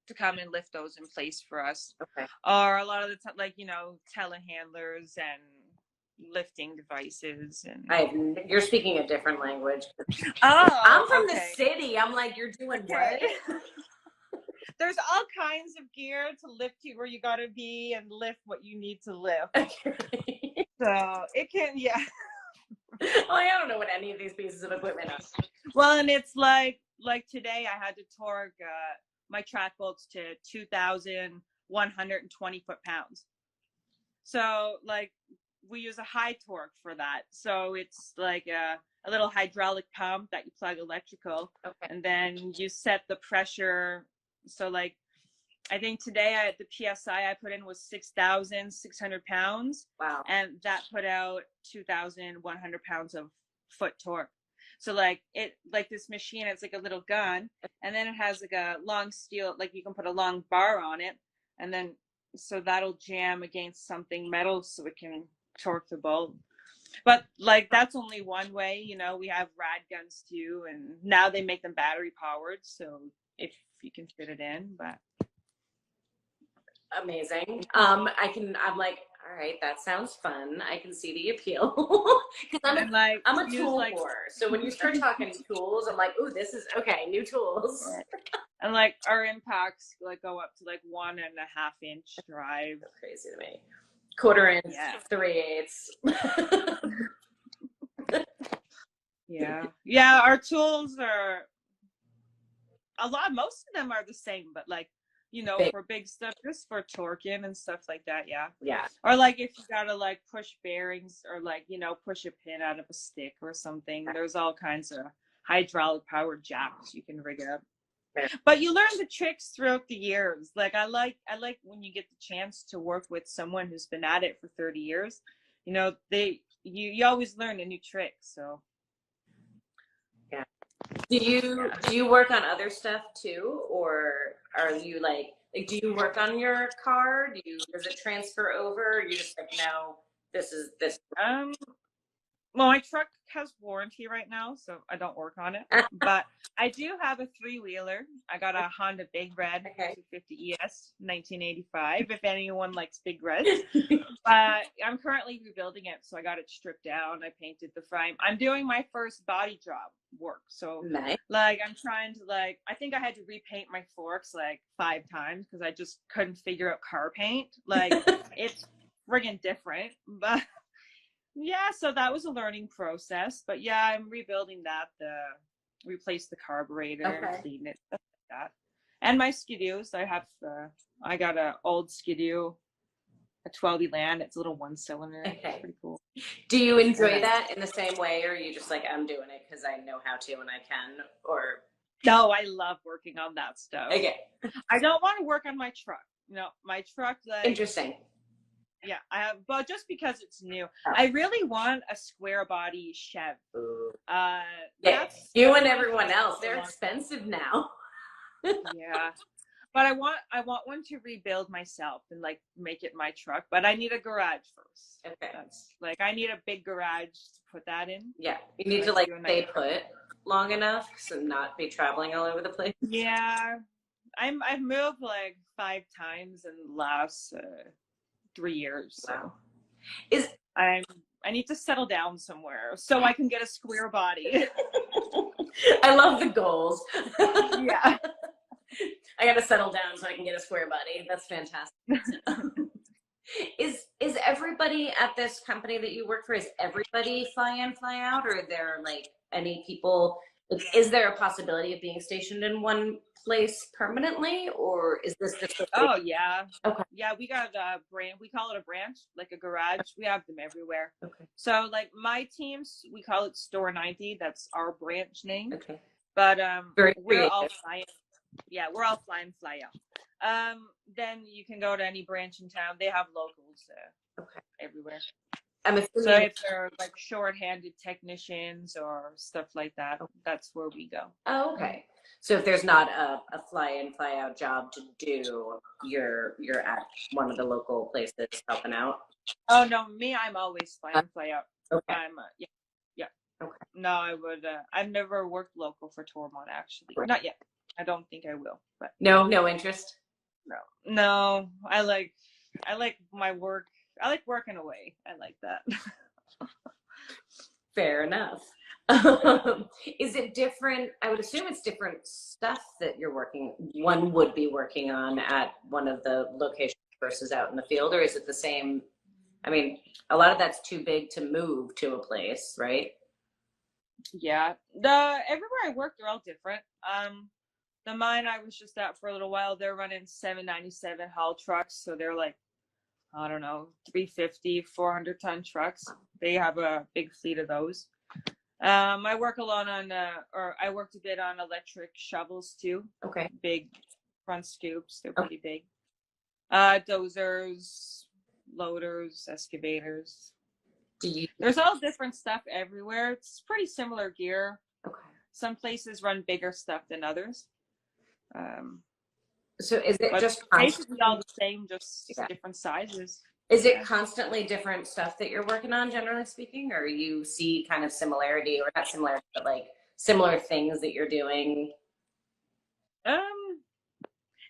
[SPEAKER 2] to come and lift those in place for us.
[SPEAKER 1] Okay.
[SPEAKER 2] Or a lot of the time, like, telehandlers and lifting devices. And
[SPEAKER 1] you're speaking a different language.
[SPEAKER 2] Oh,
[SPEAKER 1] I'm from the city. I'm like, you're doing what?
[SPEAKER 2] there's all kinds of gear to lift you where you gotta be and lift what you need to lift.
[SPEAKER 1] Okay.
[SPEAKER 2] So it can, yeah.
[SPEAKER 1] Well, I don't know what any of these pieces of equipment are.
[SPEAKER 2] Well, and it's like today I had to torque my track bolts to 2,120 foot-pounds. So like we use a high torque for that. So it's like a little hydraulic pump that you plug electrical,
[SPEAKER 1] Okay.
[SPEAKER 2] and then you set the pressure. So like I think today the PSI I put in was 6,600 pounds.
[SPEAKER 1] Wow.
[SPEAKER 2] And that put out 2,100 pounds of foot torque. So like this machine, it's like a little gun, and then it has like a long steel, like you can put a long bar on it, and then so that'll jam against something metal so it can torque the bolt. But like that's only one way, you know. We have rad guns too, and now they make them battery powered, so if you can fit it in. But
[SPEAKER 1] amazing. I'm like, all right, that sounds fun. I can see the appeal. Because I'm a tool whore. So when you start talking tools, I'm like, ooh, this is okay, new tools.
[SPEAKER 2] And like our impacts like go up to like 1.5 inch drive.
[SPEAKER 1] That's crazy to me. 1/4 inch, yeah. 3/8.
[SPEAKER 2] Yeah, our tools are most of them are the same, but like, you know, for big stuff, just for torquing and stuff like that. Yeah. Or like if you gotta like push bearings or like, you know, push a pin out of a stick or something, there's all kinds of hydraulic powered jacks you can rig up. But you learn the tricks throughout the years. Like I like when you get the chance to work with someone who's been at it for 30 years. You know, you always learn a new trick. So
[SPEAKER 1] yeah. Do you work on other stuff too, or are you like do you work on your car? Does it transfer over? Or you just like, no, this is this.
[SPEAKER 2] Well, my truck has warranty right now, so I don't work on it. But I do have a 3-wheeler. I got a Honda Big Red 250 ES 1985, if anyone likes Big Reds. But I'm currently rebuilding it, so I got it stripped down. I painted the frame. I'm doing my first body job work. So, nice. Like, I'm trying to, like, I think I had to repaint my forks, like, 5 times because I just couldn't figure out car paint. Like, it's friggin' different, but... Yeah, so that was a learning process, but yeah, I'm rebuilding that, replace the carburetor, clean it, stuff like that. And my skidoos, I got a old skidoo, a 12 Elan. It's a little 1-cylinder. Okay. It's pretty cool.
[SPEAKER 1] Do you enjoy that in the same way, or are you just like, I'm doing it because I know how to and I can, or?
[SPEAKER 2] No, I love working on that stuff.
[SPEAKER 1] Okay.
[SPEAKER 2] I don't want to work on my truck. No, my truck, like...
[SPEAKER 1] Interesting.
[SPEAKER 2] Yeah, I have, but just because it's new, I really want a square body Chev.
[SPEAKER 1] Yeah, you and everyone else, they're expensive now.
[SPEAKER 2] Yeah, but I want one to rebuild myself and like make it my truck. But I need a garage first. Okay, that's like I need a big garage to put that in.
[SPEAKER 1] Yeah, you need to like stay put long enough so not be traveling all over the place.
[SPEAKER 2] Yeah, I've moved like 5 times in the last 3 years. So I need to settle down somewhere so I can get a square body.
[SPEAKER 1] I love the goals.
[SPEAKER 2] Yeah.
[SPEAKER 1] I gotta settle down so I can get a square body. That's fantastic. Is everybody at this company that you work for, is everybody fly in, fly out, or are there like any people, is there a possibility of being stationed in one place permanently, or is this just
[SPEAKER 2] oh yeah,
[SPEAKER 1] okay,
[SPEAKER 2] yeah, we got a branch, we call it a branch, like a garage. We have them everywhere.
[SPEAKER 1] Okay,
[SPEAKER 2] so like my teams, we call it Store 90. That's our branch name.
[SPEAKER 1] Okay,
[SPEAKER 2] but we're all flying, yeah, we're all fly in, fly out. Then you can go to any branch in town. They have locals everywhere.
[SPEAKER 1] I'm assuming,
[SPEAKER 2] so if they're like short-handed technicians or stuff like that, that's where we go.
[SPEAKER 1] Oh, okay. So if there's not a fly-in, fly-out job to do, you're at one of the local places helping out?
[SPEAKER 2] Oh, no, I'm always fly-in, fly-out.
[SPEAKER 1] Okay.
[SPEAKER 2] Yeah.
[SPEAKER 1] Okay.
[SPEAKER 2] No, I've never worked local for Tormont, actually. Right. Not yet. I don't think I will. But
[SPEAKER 1] no interest?
[SPEAKER 2] No, I like my work. I like working away. I like that.
[SPEAKER 1] Fair enough. Is it different? I would assume it's different stuff that one would be working on at one of the locations versus out in the field, or is it the same? I mean, a lot of that's too big to move to a place, right?
[SPEAKER 2] Yeah, the everywhere I work, they're all different. The mine I was just at for a little while, they're running 797 haul trucks, so they're like, I don't know, 350, 400-ton trucks. They have a big fleet of those. I work a lot on, or I worked a bit on electric shovels too.
[SPEAKER 1] Okay.
[SPEAKER 2] Big front scoops. They're
[SPEAKER 1] Okay.
[SPEAKER 2] pretty big. Dozers, loaders, excavators. There's all different stuff everywhere. It's pretty similar gear.
[SPEAKER 1] Okay.
[SPEAKER 2] Some places run bigger stuff than others.
[SPEAKER 1] So is it
[SPEAKER 2] But
[SPEAKER 1] just
[SPEAKER 2] basically all the same, just different sizes.
[SPEAKER 1] Is it constantly different stuff that you're working on, generally speaking, or you see kind of similarity, or not similarity, but like similar things that you're doing?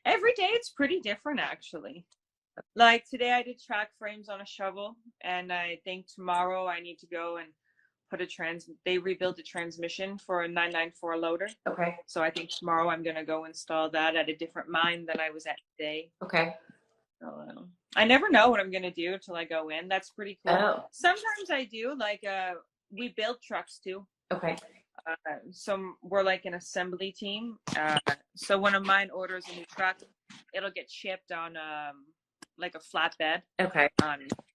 [SPEAKER 2] Every day it's pretty different, actually. Like today I did track frames on a shovel, and I think tomorrow I need to go and put they rebuilt the transmission for a 994 loader.
[SPEAKER 1] Okay.
[SPEAKER 2] So I think tomorrow I'm going to go install that at a different mine than I was at today.
[SPEAKER 1] Okay.
[SPEAKER 2] So, I never know what I'm going to do until I go in. That's pretty cool.
[SPEAKER 1] Oh.
[SPEAKER 2] Sometimes I do, like, we build trucks too.
[SPEAKER 1] Okay.
[SPEAKER 2] So we're like an assembly team. So when a mine orders a new truck, it'll get shipped on like a flatbed.
[SPEAKER 1] Okay.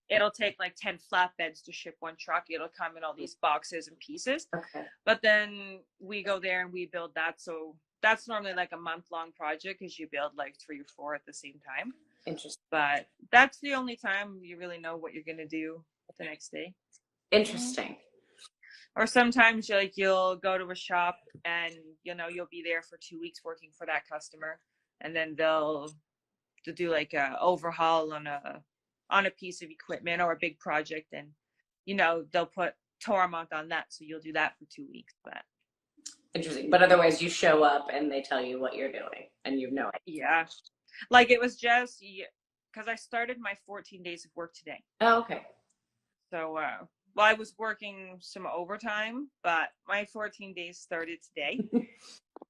[SPEAKER 2] It'll take like 10 flatbeds to ship one truck. It'll come in all these boxes and pieces.
[SPEAKER 1] Okay.
[SPEAKER 2] But then we go there and we build that. So that's normally like a month-long project because you build like 3 or 4 at the same time.
[SPEAKER 1] Interesting.
[SPEAKER 2] But that's the only time you really know what you're going to do the next day.
[SPEAKER 1] Interesting.
[SPEAKER 2] Or sometimes you'll go to a shop and you'll be there for 2 weeks working for that customer, and then they'll do like a overhaul on a piece of equipment or a big project, and they'll put Tormont on that, so you'll do that for 2 weeks. But
[SPEAKER 1] interesting. But otherwise you show up and they tell you what you're doing and you know it.
[SPEAKER 2] Yeah, like it was just because I started my 14 days of work today.
[SPEAKER 1] Oh, okay.
[SPEAKER 2] So well, I was working some overtime, but my 14 days started today.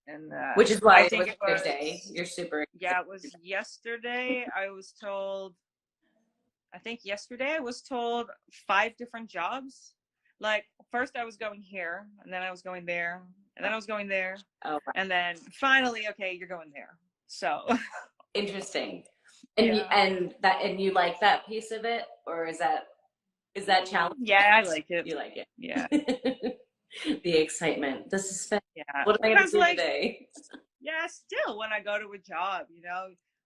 [SPEAKER 2] And
[SPEAKER 1] which is why
[SPEAKER 2] I think
[SPEAKER 1] it was today. You're super.
[SPEAKER 2] Yeah, it was yesterday. I think yesterday I was told 5 different jobs. Like first I was going here, and then I was going there, and then I was going there.
[SPEAKER 1] Oh.
[SPEAKER 2] And then finally, okay, you're going there. So
[SPEAKER 1] interesting. And you like that piece of it, or is that challenging?
[SPEAKER 2] Yeah, I like it.
[SPEAKER 1] You like it.
[SPEAKER 2] Yeah.
[SPEAKER 1] The excitement, the suspense.
[SPEAKER 2] Yeah.
[SPEAKER 1] What am I going to do today?
[SPEAKER 2] Yeah, still when I go to a job,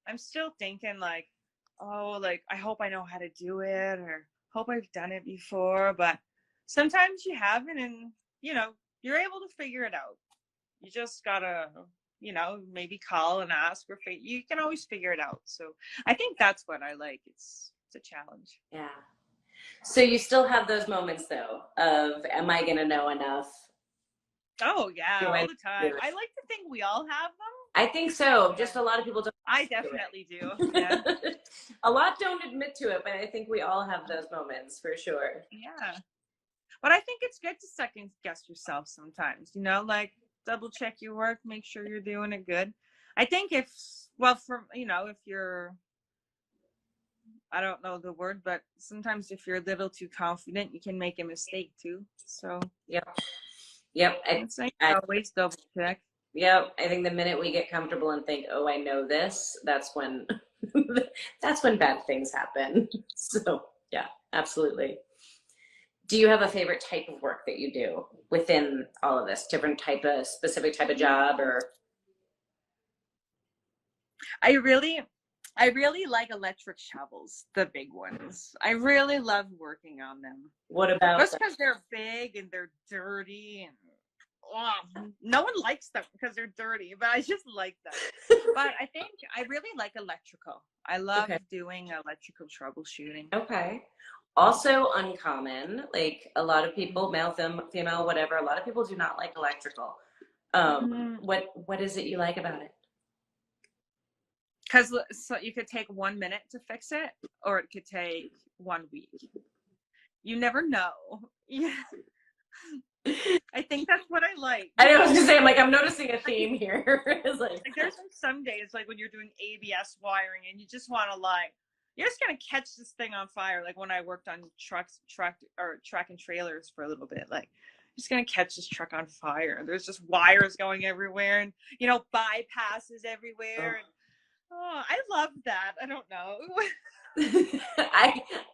[SPEAKER 2] I'm still thinking like, oh, like I hope I know how to do it, or hope I've done it before. But sometimes you haven't, and you're able to figure it out. You just gotta, maybe call and ask, or you can always figure it out. So I think that's what I like. It's a challenge.
[SPEAKER 1] Yeah. So you still have those moments though of, am I going to know enough?
[SPEAKER 2] Oh yeah, all the time. I like to think we all have them.
[SPEAKER 1] I think so. Just a lot of people don't.
[SPEAKER 2] I definitely do. Yeah.
[SPEAKER 1] A lot don't admit to it, but I think we all have those moments for sure.
[SPEAKER 2] Yeah. But I think it's good to second guess yourself sometimes, like double check your work, make sure you're doing it good. I think if you're, I don't know the word, but sometimes if you're a little too confident, you can make a mistake too. So
[SPEAKER 1] Yep.
[SPEAKER 2] It's like always double check.
[SPEAKER 1] Yep. I think the minute we get comfortable and think, oh, I know this, that's when bad things happen. So yeah, absolutely. Do you have a favorite type of work that you do within all of this? Specific type of job, or?
[SPEAKER 2] I really like electric shovels, the big ones. I really love working on them.
[SPEAKER 1] What about?
[SPEAKER 2] Just because they're big and they're dirty, and no one likes them because they're dirty, but I just like them. But I think I really like electrical. I love doing electrical troubleshooting.
[SPEAKER 1] Okay. Also uncommon, like a lot of people, male, female, whatever, a lot of people do not like electrical. What is it you like about it?
[SPEAKER 2] Because so you could take 1 minute to fix it, or it could take 1 week. You never know. Yeah. I think that's what I like.
[SPEAKER 1] I know, I was gonna say, I'm noticing a theme here. It's
[SPEAKER 2] Like there's some days like when you're doing ABS wiring and you just want to like, you're just gonna catch this thing on fire. Like when I worked on track and trailers for a little bit, like just gonna catch this truck on fire. There's just wires going everywhere and bypasses everywhere. And I love that. I don't know.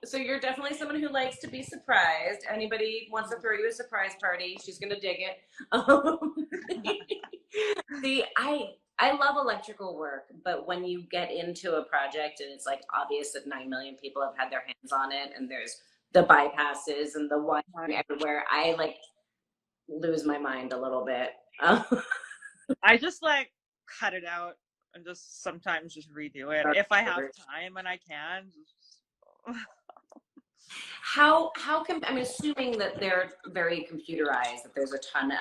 [SPEAKER 1] So you're definitely someone who likes to be surprised. Anybody wants to throw you a surprise party, she's gonna dig it. See, I love electrical work, but when you get into a project and it's like obvious that 9 million people have had their hands on it, and there's the bypasses and the wiring everywhere, I like lose my mind a little bit.
[SPEAKER 2] I just like cut it out and just sometimes just redo it if I have time and I can.
[SPEAKER 1] How can I'm assuming that they're very computerized, that there's a ton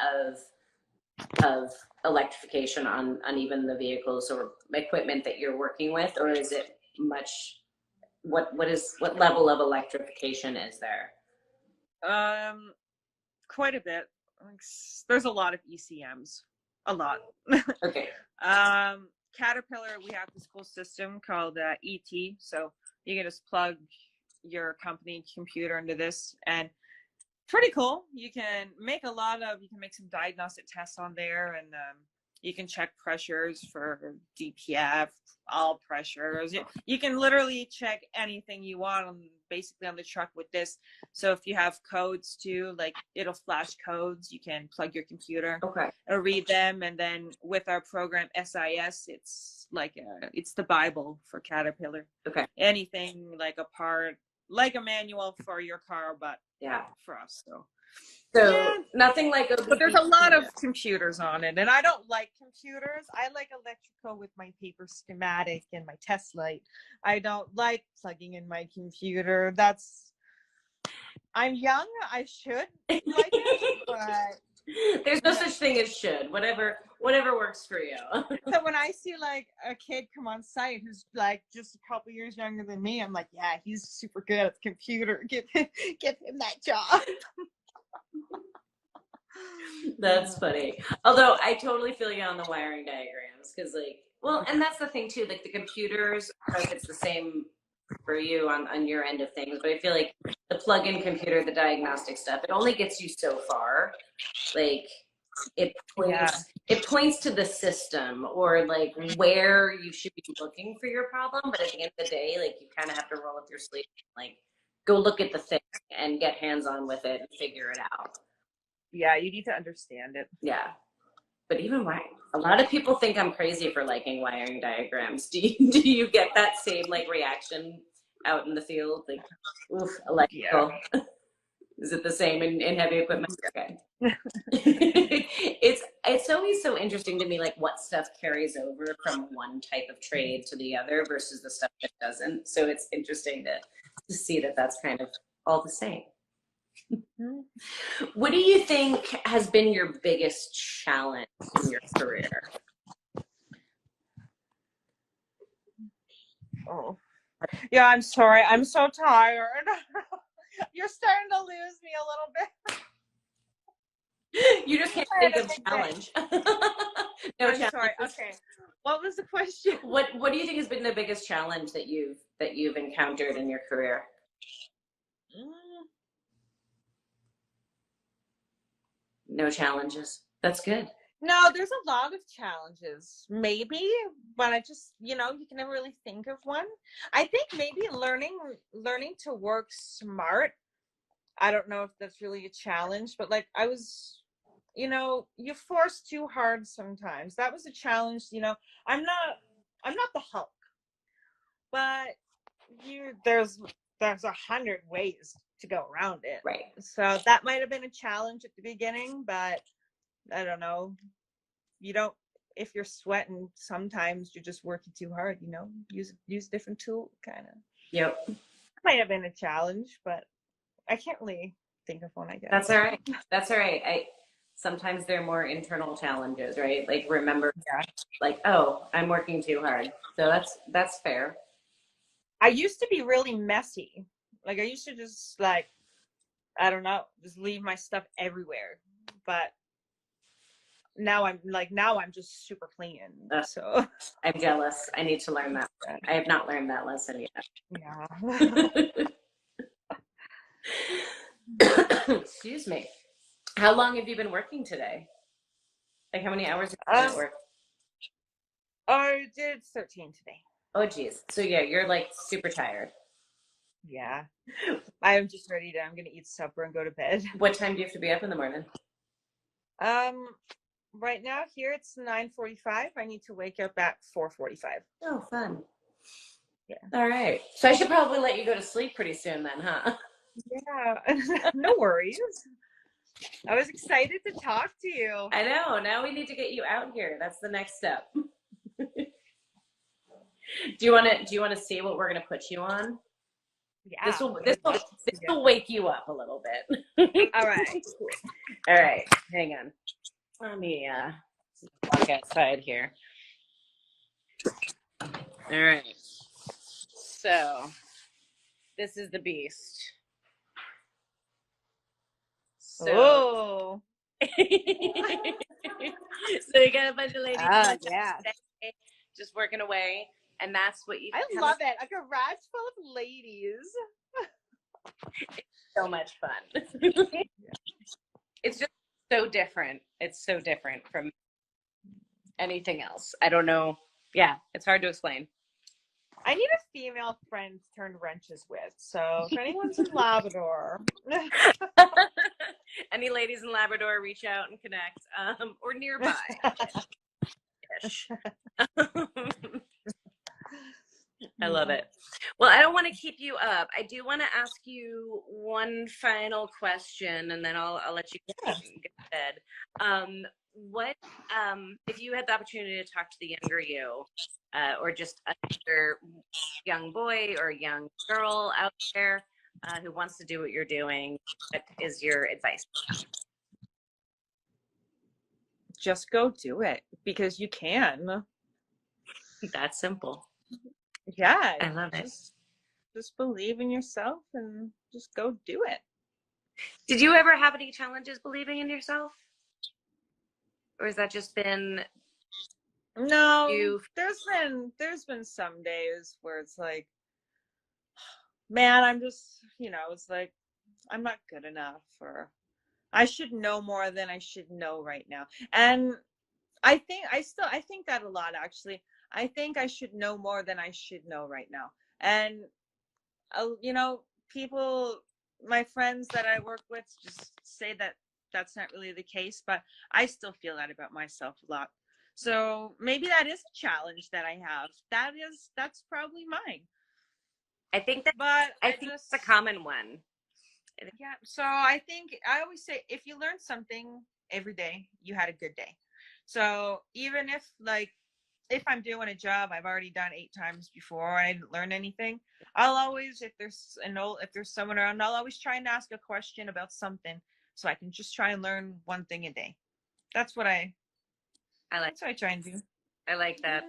[SPEAKER 1] of electrification on even the vehicles or equipment that you're working with, or is it much what level of electrification is there?
[SPEAKER 2] Quite a bit. There's a lot of ECMs. A lot.
[SPEAKER 1] Okay.
[SPEAKER 2] Caterpillar, we have this cool system called ET. So you can just plug your company computer into this, and pretty cool. You can make some diagnostic tests on there, and you can check pressures for DPF, all pressures. You can literally check anything you want basically on the truck with this. So if you have codes too, like it'll flash codes, you can plug your computer, or read them. And then with our program SIS, it's like it's the Bible for Caterpillar.
[SPEAKER 1] Okay.
[SPEAKER 2] Anything like a part, like a manual for your car, but for us. So
[SPEAKER 1] nothing like
[SPEAKER 2] but there's a lot of computers on it, and I don't like computers. I like electrical with my paper schematic and my test light. I don't like plugging in my computer. I'm young, I should like it, but
[SPEAKER 1] there's no such thing as should. Whatever works for you.
[SPEAKER 2] So when I see like a kid come on site who's like just a couple years younger than me, I'm like, yeah, he's super good at the computer. Give him that job.
[SPEAKER 1] That's funny. Although I totally feel you on the wiring diagrams, because and that's the thing too, like the computers, I don't know if it's the same for you on your end of things, but I feel like the plug-in computer, the diagnostic stuff, it only gets you so far. Like it points to the system or like where you should be looking for your problem, but at the end of the day, like you kind of have to roll up your sleeves and like go look at the thing and get hands-on with it and figure it out.
[SPEAKER 2] Yeah, you need to understand it.
[SPEAKER 1] Yeah. But even a lot of people think I'm crazy for liking wiring diagrams. Do you get that same like reaction out in the field? Like, oof, electrical. Yeah. Is it the same in heavy equipment? Okay. It's always so interesting to me, like what stuff carries over from one type of trade to the other versus the stuff that doesn't. So it's interesting to see that that's kind of all the same. What do you think has been your biggest challenge in your career?
[SPEAKER 2] Oh, yeah, I'm sorry. I'm so tired. You're starting to lose me a little
[SPEAKER 1] bit. You just can't think of challenge. No
[SPEAKER 2] I'm sorry. Okay. What was the question?
[SPEAKER 1] What do you think has been the biggest challenge that you've encountered in your career? No challenges. That's good.
[SPEAKER 2] No, there's a lot of challenges, maybe, but I just, you can never really think of one. I think maybe learning to work smart. I don't know if that's really a challenge, but like I was, you force too hard sometimes. That was a challenge. I'm not the Hulk, but there's 100 ways to go around it.
[SPEAKER 1] Right.
[SPEAKER 2] So that might have been a challenge at the beginning, but I don't know. If you're sweating, sometimes you're just working too hard, use a different tool kind of.
[SPEAKER 1] Yep.
[SPEAKER 2] Might have been a challenge, but I can't really think of one, I guess.
[SPEAKER 1] That's all right. Sometimes they're more internal challenges, right? Like remember, like, oh, I'm working too hard. So that's fair.
[SPEAKER 2] I used to be really messy. Like I used to just like I don't know, just leave my stuff everywhere. But now I'm just super clean.
[SPEAKER 1] Ugh,
[SPEAKER 2] So
[SPEAKER 1] I'm jealous. I need to learn that. I have not learned that lesson
[SPEAKER 2] yeah.
[SPEAKER 1] yet. Excuse me. How long have you been working today? Like how many hours have you been at
[SPEAKER 2] um,
[SPEAKER 1] work?
[SPEAKER 2] I did 13 today.
[SPEAKER 1] Oh geez. So yeah, you're like super tired.
[SPEAKER 2] Yeah. I'm just ready to. I'm gonna eat supper and go to bed.
[SPEAKER 1] What time do you have to be up in the morning?
[SPEAKER 2] Um, right now here it's 9:45. I need to wake up at 4:45.
[SPEAKER 1] Oh, fun.
[SPEAKER 2] Yeah.
[SPEAKER 1] All right. So I should probably let you go to sleep pretty soon then, huh?
[SPEAKER 2] Yeah. No worries. I was excited to talk to you.
[SPEAKER 1] I know. Now we need to get you out here. That's the next step. Do you want to see what we're gonna put you on? This
[SPEAKER 2] Yeah,
[SPEAKER 1] will
[SPEAKER 2] I
[SPEAKER 1] this
[SPEAKER 2] would
[SPEAKER 1] will
[SPEAKER 2] love to
[SPEAKER 1] this
[SPEAKER 2] see it.
[SPEAKER 1] will wake you up a little bit.
[SPEAKER 2] All right, cool.
[SPEAKER 1] All right. Hang on. Let me walk outside here. All right. So this is the beast. So
[SPEAKER 2] Oh.
[SPEAKER 1] so we got a bunch of ladies in the chat
[SPEAKER 2] Yeah.
[SPEAKER 1] today, just working away, and that's what you
[SPEAKER 2] I
[SPEAKER 1] come
[SPEAKER 2] love
[SPEAKER 1] up.
[SPEAKER 2] it. A garage full of ladies.
[SPEAKER 1] So much fun. It's just so different. It's so different from anything else. I don't know. Yeah, it's hard to explain.
[SPEAKER 2] I need a female friend to turn wrenches with. So if anyone's in Labrador.
[SPEAKER 1] Any ladies in Labrador, reach out and connect, or nearby ish. I love it. Well, I don't want to keep you up. I do want to ask you one final question, and then I'll let you get to bed. What if you had the opportunity to talk to the younger you, or just another young boy or young girl out there who wants to do what you're doing? What is your advice?
[SPEAKER 2] Just go do it because you can.
[SPEAKER 1] That's simple.
[SPEAKER 2] Yeah.
[SPEAKER 1] I love it.
[SPEAKER 2] Just believe in yourself and just go do it.
[SPEAKER 1] Did you ever have any challenges believing in yourself? Or has that just been
[SPEAKER 2] No,
[SPEAKER 1] you?
[SPEAKER 2] there's been some days where it's like, man, I'm just, it's like I'm not good enough, or I should know more than I should know right now. And I think that a lot, actually. I think I should know more than I should know right now. And you know, people, my friends that I work with just say that that's not really the case, but I still feel that about myself a lot. So maybe that is a challenge that I have. That's probably mine.
[SPEAKER 1] I think that
[SPEAKER 2] But
[SPEAKER 1] I think it's a common one.
[SPEAKER 2] yeah, so I think I always say if you learn something every day, you had a good day. So even if I'm doing a job I've already done 8 times before and I didn't learn anything, I'll always, if there's someone around, I'll always try and ask a question about something so I can just try and learn one thing a day. That's what I
[SPEAKER 1] I like
[SPEAKER 2] that's what I try and do.
[SPEAKER 1] I like that.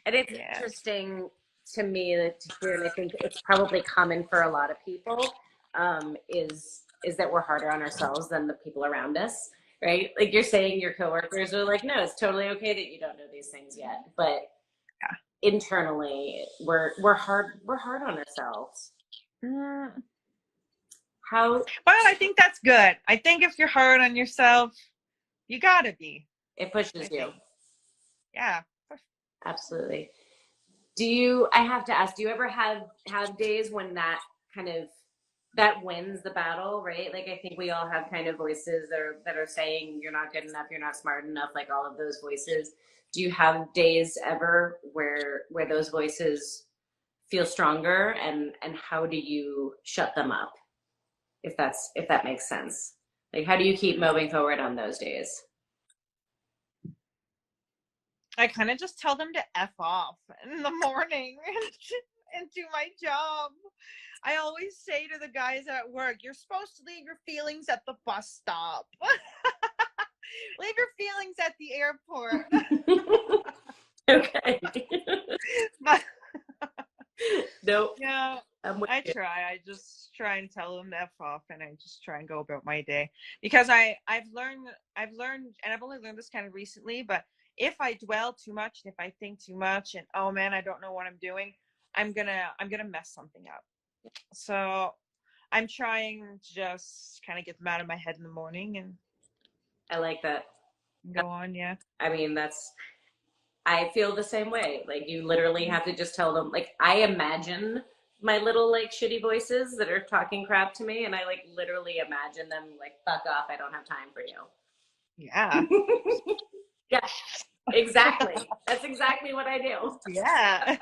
[SPEAKER 1] And it's
[SPEAKER 2] Yeah.
[SPEAKER 1] interesting to me to hear, and I think it's probably common for a lot of people, is that we're harder on ourselves than the people around us, right? Like you're saying, your coworkers are like, no, it's totally okay that you don't know these things yet, but internally, we're hard on ourselves.
[SPEAKER 2] Yeah.
[SPEAKER 1] How
[SPEAKER 2] Well, I think that's good. I think if you're hard on yourself, you gotta be.
[SPEAKER 1] it
[SPEAKER 2] I
[SPEAKER 1] pushes you,
[SPEAKER 2] think. Yeah.
[SPEAKER 1] absolutely. I have to ask, do you ever have days when kind of that wins the battle, right? Like I think we all have kind of voices that are saying you're not good enough, you're not smart enough, like all of those voices. Do you have days ever where those voices feel stronger, and how do you shut them up, if that makes sense? Like how do you keep moving forward on those days?
[SPEAKER 2] I kind of just tell them to F off in the morning and do my job. I always say to the guys at work, you're supposed to leave your feelings at the bus stop. Leave your feelings at the airport.
[SPEAKER 1] Okay.
[SPEAKER 2] But
[SPEAKER 1] Nope.
[SPEAKER 2] yeah,
[SPEAKER 1] I'm with
[SPEAKER 2] I
[SPEAKER 1] you.
[SPEAKER 2] try. I just try and tell them to F off, and I just try and go about my day because I've learned, and I've only learned this kind of recently. But if I dwell too much, and if I think too much, and oh man, I don't know what I'm doing, I'm gonna mess something up. So I'm trying to just kind of get them out of my head in the morning and
[SPEAKER 1] I like that.
[SPEAKER 2] go on. Yeah.
[SPEAKER 1] I mean, I feel the same way. Like you literally have to just tell them, like I imagine my little like shitty voices that are talking crap to me and I like literally imagine them like fuck off, I don't have time for
[SPEAKER 2] Yeah.
[SPEAKER 1] you. Yeah, exactly. That's exactly what I do.
[SPEAKER 2] Yeah.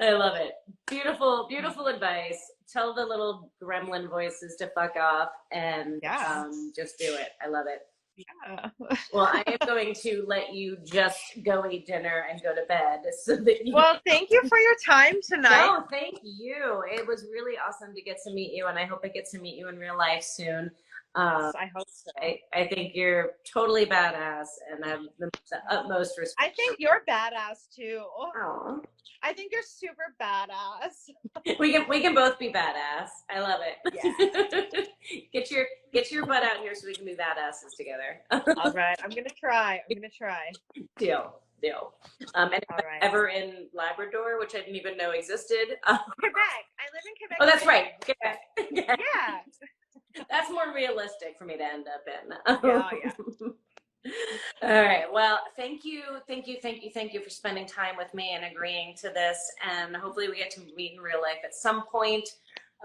[SPEAKER 1] I love it. Beautiful, beautiful advice. Tell the little gremlin voices to fuck off and
[SPEAKER 2] Yeah.
[SPEAKER 1] just do it. I love it.
[SPEAKER 2] Yeah.
[SPEAKER 1] Well, I am going to let you just go eat dinner and go to bed so that you.
[SPEAKER 2] Well, thank you for your time tonight.
[SPEAKER 1] No, thank you. It was really awesome to get to meet you, and I hope I get to meet you in real life soon. Um,
[SPEAKER 2] I hope so.
[SPEAKER 1] I think you're totally badass, and I have the utmost
[SPEAKER 2] I
[SPEAKER 1] respect.
[SPEAKER 2] think you're badass too.
[SPEAKER 1] Aw.
[SPEAKER 2] I think you're super badass.
[SPEAKER 1] We can both be badass. I love
[SPEAKER 2] Yeah.
[SPEAKER 1] it. Get your butt out here so we can be badasses together.
[SPEAKER 2] All right. I'm gonna try.
[SPEAKER 1] Deal. And if
[SPEAKER 2] All
[SPEAKER 1] I'm
[SPEAKER 2] right.
[SPEAKER 1] ever in Labrador, which I didn't even know existed.
[SPEAKER 2] Quebec. I live in Quebec.
[SPEAKER 1] Oh, that's
[SPEAKER 2] City.
[SPEAKER 1] right. Quebec.
[SPEAKER 2] Yeah.
[SPEAKER 1] That's more realistic for me to end up in.
[SPEAKER 2] Yeah.
[SPEAKER 1] All right. Well, thank you for spending time with me and agreeing to this. And hopefully we get to meet in real life at some point.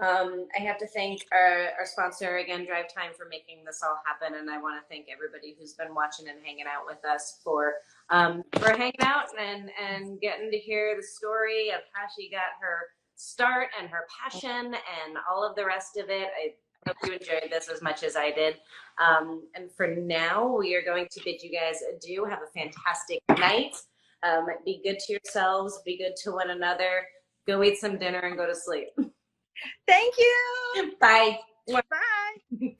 [SPEAKER 1] I have to thank our sponsor again, Drive Time, for making this all happen. And I want to thank everybody who's been watching and hanging out with us for hanging out and getting to hear the story of how she got her start and her passion and all of the rest of it. I hope you enjoyed this as much as I did. And for now, we are going to bid you guys adieu. Have a fantastic night. Be good to yourselves. Be good to one another. Go eat some dinner and go to sleep.
[SPEAKER 2] Thank you.
[SPEAKER 1] Bye.
[SPEAKER 2] Bye.